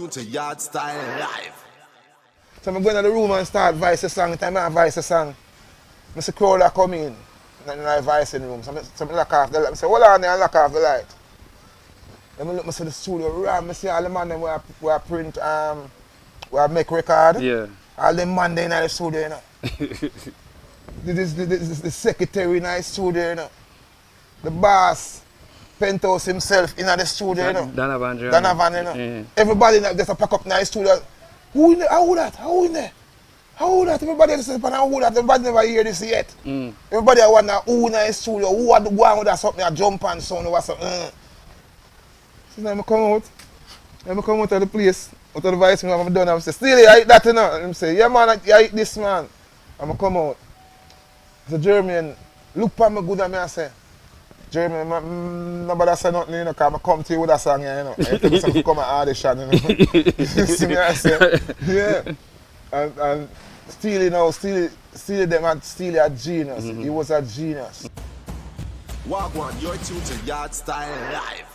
To Yardstyle live. So I go into the room and start voice the song. Time I voice the song, I see crowd are coming in the voicing room. So I lock off the light. I say, hold on there and lock off the light. Then I look at the studio ram. I see all the man them where print, where make record. Yeah. All the man they in the studio, you know. This is the secretary in the studio, you know. The boss, Penthouse himself in the studio, you know. Donovan, You know. Yeah. Everybody that just pack up in the studio. Who in there? How that? How in there? How that? Everybody just say, how that? Everybody never hear this yet. Everybody wonder who in the studio, who had the one with that something, a jump and sound or something. So now I come out. I come out of the place, out of the voice room, I'm done. I say, still I eat that, you know. And I say, yeah man, I eat this man. I'm come out. The German look for me good and I say, Jeremy, nobody say nothing, you know, because I come to you with a song, you know. I tell me something to come and audition, you know. You see me, I say, yeah. And Steely now, Steely them and Steely a genius. He was a genius. Wagwan, you're tuned to Yardstyle live.